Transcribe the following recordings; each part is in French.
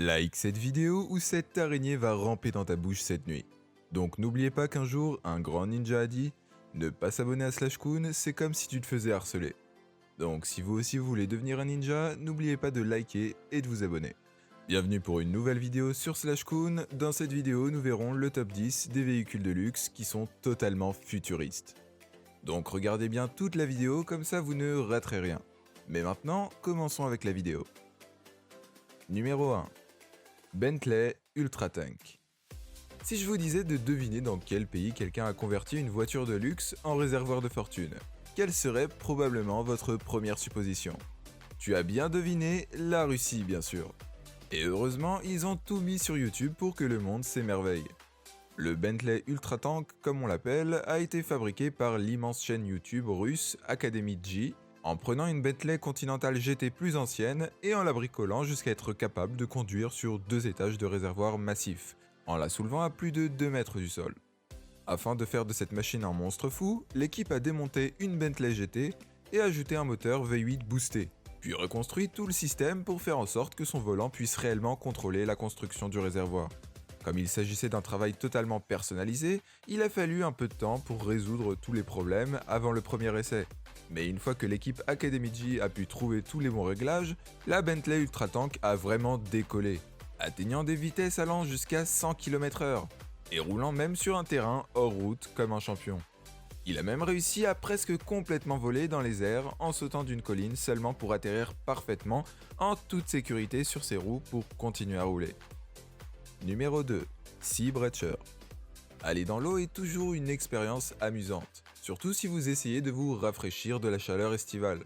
Like cette vidéo ou cette araignée va ramper dans ta bouche cette nuit. Donc n'oubliez pas qu'un jour, un grand ninja a dit « Ne pas s'abonner à Slashcoon, c'est comme si tu te faisais harceler ». Donc si vous aussi vous voulez devenir un ninja, n'oubliez pas de liker et de vous abonner. Bienvenue pour une nouvelle vidéo sur Slashcoon. Dans cette vidéo, nous verrons le top 10 des véhicules de luxe qui sont totalement futuristes. Donc regardez bien toute la vidéo, comme ça vous ne raterez rien. Mais maintenant, commençons avec la vidéo. Numéro 1. Bentley Ultra Tank. Si je vous disais de deviner dans quel pays quelqu'un a converti une voiture de luxe en réservoir de fortune, quelle serait probablement votre première supposition? Tu as bien deviné, la Russie bien sûr. Et heureusement, ils ont tout mis sur YouTube pour que le monde s'émerveille. Le Bentley Ultra Tank, comme on l'appelle, a été fabriqué par l'immense chaîne YouTube russe Academy G, en prenant une Bentley Continental GT plus ancienne et en la bricolant jusqu'à être capable de conduire sur 2 étages de réservoir massif, en la soulevant à plus de 2 mètres du sol. Afin de faire de cette machine un monstre fou, l'équipe a démonté une Bentley GT et ajouté un moteur V8 boosté, puis reconstruit tout le système pour faire en sorte que son volant puisse réellement contrôler la construction du réservoir. Comme il s'agissait d'un travail totalement personnalisé, il a fallu un peu de temps pour résoudre tous les problèmes avant le premier essai. Mais une fois que l'équipe Academy G a pu trouver tous les bons réglages, la Bentley Ultra Tank a vraiment décollé, atteignant des vitesses allant jusqu'à 100 km/h, et roulant même sur un terrain hors route comme un champion. Il a même réussi à presque complètement voler dans les airs en sautant d'une colline seulement pour atterrir parfaitement en toute sécurité sur ses roues pour continuer à rouler. Numéro 2. Sea Breacher. Aller dans l'eau est toujours une expérience amusante, surtout si vous essayez de vous rafraîchir de la chaleur estivale.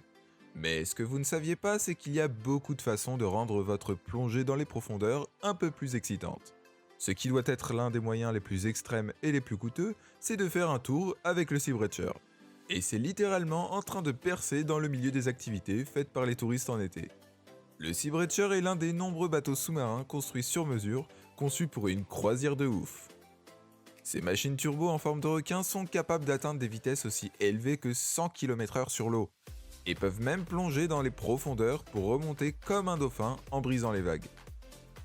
Mais ce que vous ne saviez pas, c'est qu'il y a beaucoup de façons de rendre votre plongée dans les profondeurs un peu plus excitante. Ce qui doit être l'un des moyens les plus extrêmes et les plus coûteux, c'est de faire un tour avec le Sea Breacher. Et c'est littéralement en train de percer dans le milieu des activités faites par les touristes en été. Le Sea Breacher est l'un des nombreux bateaux sous-marins construits sur mesure, conçus pour une croisière de ouf. Ces machines turbo en forme de requin sont capables d'atteindre des vitesses aussi élevées que 100 km/h sur l'eau, et peuvent même plonger dans les profondeurs pour remonter comme un dauphin en brisant les vagues.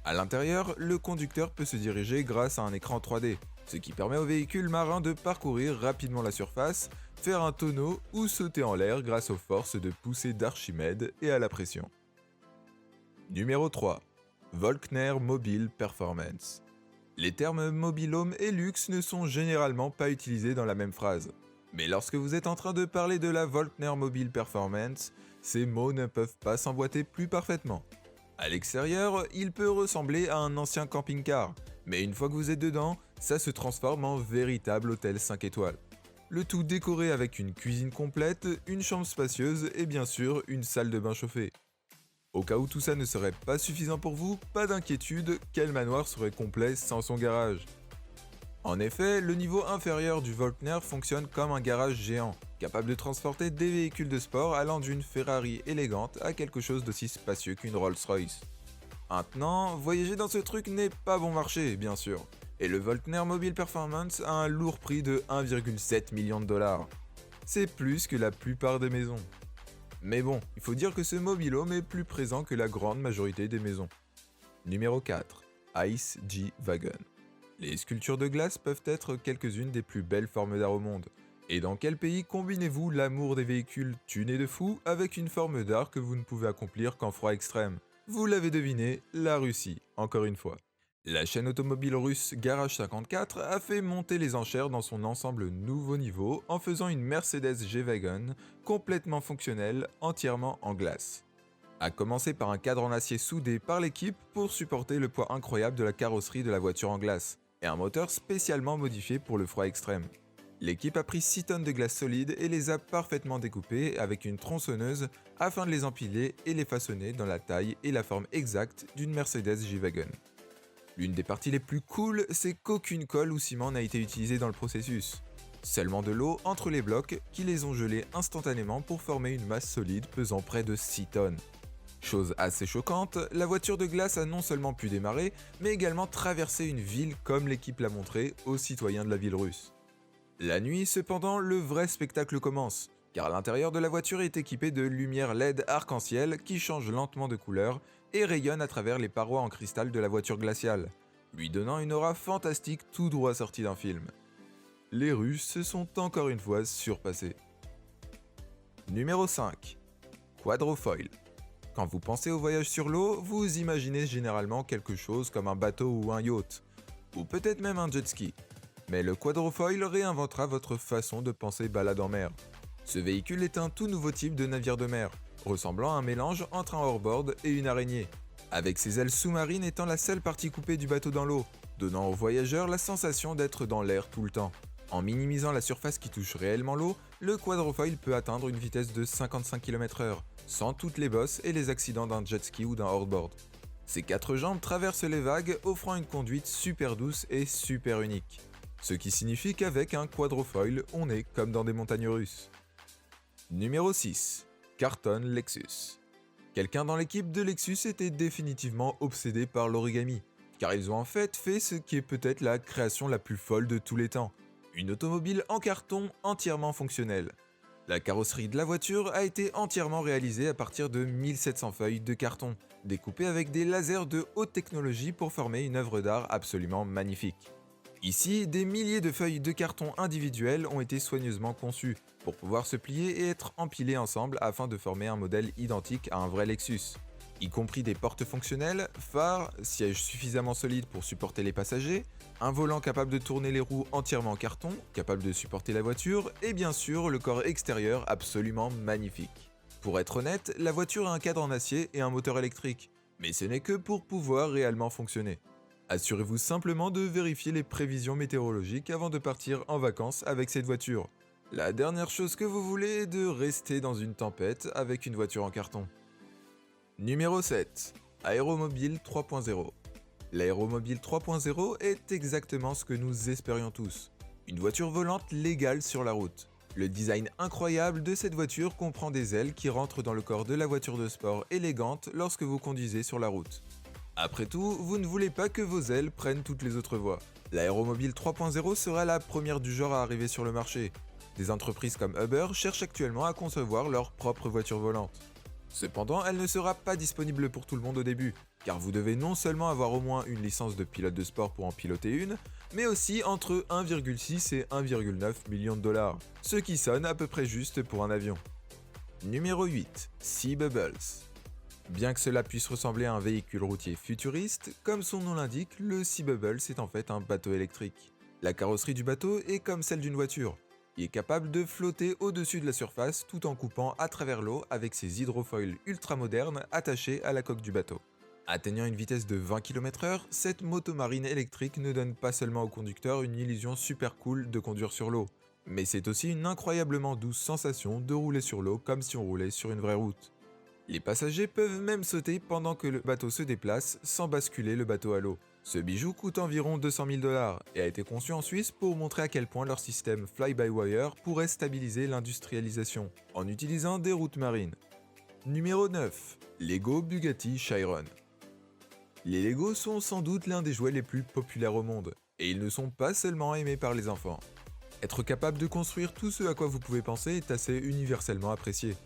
À l'intérieur, le conducteur peut se diriger grâce à un écran 3D, ce qui permet aux véhicules marins de parcourir rapidement la surface, faire un tonneau ou sauter en l'air grâce aux forces de poussée d'Archimède et à la pression. Numéro 3. Volkner Mobile Performance. Les termes mobilhome et luxe ne sont généralement pas utilisés dans la même phrase. Mais lorsque vous êtes en train de parler de la Volkner Mobile Performance, ces mots ne peuvent pas s'emboîter plus parfaitement. À l'extérieur, il peut ressembler à un ancien camping-car, mais une fois que vous êtes dedans, ça se transforme en véritable hôtel 5 étoiles. Le tout décoré avec une cuisine complète, une chambre spacieuse et bien sûr une salle de bain chauffée. Au cas où tout ça ne serait pas suffisant pour vous, pas d'inquiétude, quel manoir serait complet sans son garage? En effet, le niveau inférieur du Volkner fonctionne comme un garage géant, capable de transporter des véhicules de sport allant d'une Ferrari élégante à quelque chose d'aussi spacieux qu'une Rolls-Royce. Maintenant, voyager dans ce truc n'est pas bon marché, bien sûr, et le Volkner Mobile Performance a un lourd prix de 1,7 million de dollars. C'est plus que la plupart des maisons. Mais bon, il faut dire que ce mobilhome est plus présent que la grande majorité des maisons. Numéro 4. Ice G-Wagon. Les sculptures de glace peuvent être quelques-unes des plus belles formes d'art au monde. Et dans quel pays combinez-vous l'amour des véhicules tunés de fou avec une forme d'art que vous ne pouvez accomplir qu'en froid extrême? Vous l'avez deviné, la Russie, encore une fois. La chaîne automobile russe Garage 54 a fait monter les enchères dans son ensemble nouveau niveau en faisant une Mercedes G-Wagon complètement fonctionnelle, entièrement en glace. A commencer par un cadre en acier soudé par l'équipe pour supporter le poids incroyable de la carrosserie de la voiture en glace, et un moteur spécialement modifié pour le froid extrême. L'équipe a pris 6 tonnes de glace solide et les a parfaitement découpées avec une tronçonneuse afin de les empiler et les façonner dans la taille et la forme exacte d'une Mercedes G-Wagon. L'une des parties les plus cool, c'est qu'aucune colle ou ciment n'a été utilisée dans le processus. Seulement de l'eau entre les blocs qui les ont gelés instantanément pour former une masse solide pesant près de 6 tonnes. Chose assez choquante, la voiture de glace a non seulement pu démarrer, mais également traverser une ville comme l'équipe l'a montré aux citoyens de la ville russe. La nuit, cependant, le vrai spectacle commence, car l'intérieur de la voiture est équipé de lumières LED arc-en-ciel qui changent lentement de couleur et rayonne à travers les parois en cristal de la voiture glaciale, lui donnant une aura fantastique tout droit sortie d'un film. Les Russes se sont encore une fois surpassés. Numéro 5. Quadrofoil. Quand vous pensez au voyage sur l'eau, vous imaginez généralement quelque chose comme un bateau ou un yacht, ou peut-être même un jet ski. Mais le quadrofoil réinventera votre façon de penser balade en mer. Ce véhicule est un tout nouveau type de navire de mer, ressemblant à un mélange entre un hors-board et une araignée, avec ses ailes sous-marines étant la seule partie coupée du bateau dans l'eau, donnant aux voyageurs la sensation d'être dans l'air tout le temps. En minimisant la surface qui touche réellement l'eau, le quadrofoil peut atteindre une vitesse de 55 km/h, sans toutes les bosses et les accidents d'un jet ski ou d'un hors-board. Ses 4 jambes traversent les vagues, offrant une conduite super douce et super unique. Ce qui signifie qu'avec un quadrofoil, on est comme dans des montagnes russes. Numéro 6. Carton Lexus. Quelqu'un dans l'équipe de Lexus était définitivement obsédé par l'origami, car ils ont en fait ce qui est peut-être la création la plus folle de tous les temps. Une automobile en carton entièrement fonctionnelle. La carrosserie de la voiture a été entièrement réalisée à partir de 1700 feuilles de carton, découpées avec des lasers de haute technologie pour former une œuvre d'art absolument magnifique. Ici, des milliers de feuilles de carton individuelles ont été soigneusement conçues pour pouvoir se plier et être empilées ensemble afin de former un modèle identique à un vrai Lexus, y compris des portes fonctionnelles, phares, sièges suffisamment solides pour supporter les passagers, un volant capable de tourner les roues entièrement en carton, capable de supporter la voiture, et bien sûr le corps extérieur absolument magnifique. Pour être honnête, la voiture a un cadre en acier et un moteur électrique, mais ce n'est que pour pouvoir réellement fonctionner. Assurez-vous simplement de vérifier les prévisions météorologiques avant de partir en vacances avec cette voiture. La dernière chose que vous voulez est de rester dans une tempête avec une voiture en carton. Numéro 7. Aéromobile 3.0. L'aéromobile 3.0 est exactement ce que nous espérions tous. Une voiture volante légale sur la route. Le design incroyable de cette voiture comprend des ailes qui rentrent dans le corps de la voiture de sport élégante lorsque vous conduisez sur la route. Après tout, vous ne voulez pas que vos ailes prennent toutes les autres voies. L'aéromobile 3.0 sera la première du genre à arriver sur le marché. Des entreprises comme Uber cherchent actuellement à concevoir leur propre voiture volante. Cependant, elle ne sera pas disponible pour tout le monde au début, car vous devez non seulement avoir au moins une licence de pilote de sport pour en piloter une, mais aussi entre 1,6 et 1,9 millions de dollars, ce qui sonne à peu près juste pour un avion. Numéro 8. Sea Bubbles. Bien que cela puisse ressembler à un véhicule routier futuriste, comme son nom l'indique, le Sea Bubbles est en fait un bateau électrique. La carrosserie du bateau est comme celle d'une voiture. Il est capable de flotter au-dessus de la surface tout en coupant à travers l'eau avec ses hydrofoils ultramodernes attachés à la coque du bateau. Atteignant une vitesse de 20 km/h, cette motomarine électrique ne donne pas seulement au conducteur une illusion super cool de conduire sur l'eau, mais c'est aussi une incroyablement douce sensation de rouler sur l'eau comme si on roulait sur une vraie route. Les passagers peuvent même sauter pendant que le bateau se déplace sans basculer le bateau à l'eau. Ce bijou coûte environ 200 000 $ et a été conçu en Suisse pour montrer à quel point leur système fly-by-wire pourrait stabiliser l'industrialisation en utilisant des routes marines. Numéro 9. Lego Bugatti Chiron. Les Lego sont sans doute l'un des jouets les plus populaires au monde, et ils ne sont pas seulement aimés par les enfants. Être capable de construire tout ce à quoi vous pouvez penser est assez universellement apprécié.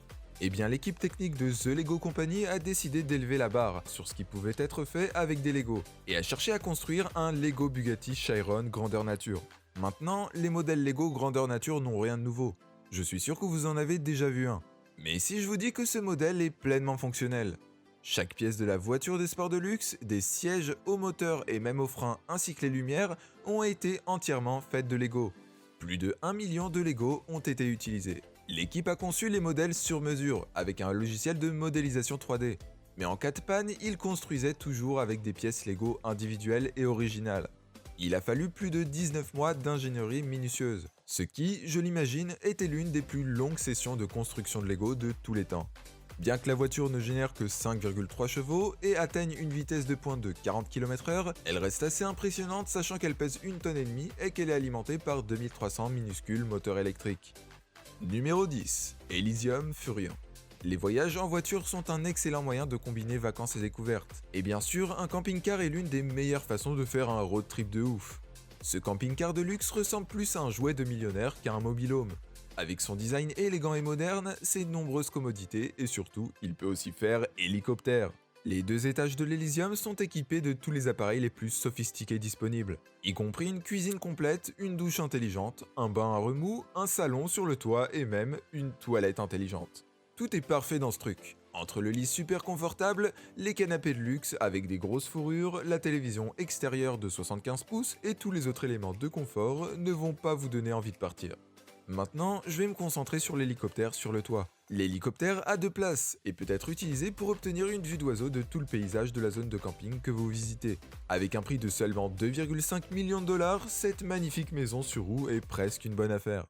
Eh bien, l'équipe technique de The Lego Company a décidé d'élever la barre sur ce qui pouvait être fait avec des Lego, et a cherché à construire un Lego Bugatti Chiron grandeur nature. Maintenant, les modèles Lego grandeur nature n'ont rien de nouveau. Je suis sûr que vous en avez déjà vu un. Mais si je vous dis que ce modèle est pleinement fonctionnel, chaque pièce de la voiture des sports de luxe, des sièges au moteur et même aux freins ainsi que les lumières ont été entièrement faites de Lego. Plus de 1 million de Lego ont été utilisés. L'équipe a conçu les modèles sur mesure avec un logiciel de modélisation 3D. Mais en cas de panne, ils construisaient toujours avec des pièces Lego individuelles et originales. Il a fallu plus de 19 mois d'ingénierie minutieuse, ce qui, je l'imagine, était l'une des plus longues sessions de construction de Lego de tous les temps. Bien que la voiture ne génère que 5,3 chevaux et atteigne une vitesse de pointe de 40 km/h, elle reste assez impressionnante sachant qu'elle pèse 1,5 tonne et qu'elle est alimentée par 2300 minuscules moteurs électriques. Numéro 10. Elysium Furion. Les voyages en voiture sont un excellent moyen de combiner vacances et découvertes. Et bien sûr, un camping-car est l'une des meilleures façons de faire un road trip de ouf. Ce camping-car de luxe ressemble plus à un jouet de millionnaire qu'à un mobil-home. Avec son design élégant et moderne, ses nombreuses commodités et surtout, il peut aussi faire hélicoptère. Les 2 étages de l'Elysium sont équipés de tous les appareils les plus sophistiqués disponibles, y compris une cuisine complète, une douche intelligente, un bain à remous, un salon sur le toit et même une toilette intelligente. Tout est parfait dans ce truc. Entre le lit super confortable, les canapés de luxe avec des grosses fourrures, la télévision extérieure de 75 pouces et tous les autres éléments de confort ne vont pas vous donner envie de partir. Maintenant, je vais me concentrer sur l'hélicoptère sur le toit. L'hélicoptère a 2 places et peut être utilisé pour obtenir une vue d'oiseau de tout le paysage de la zone de camping que vous visitez. Avec un prix de seulement 2,5 millions de dollars, cette magnifique maison sur roue est presque une bonne affaire.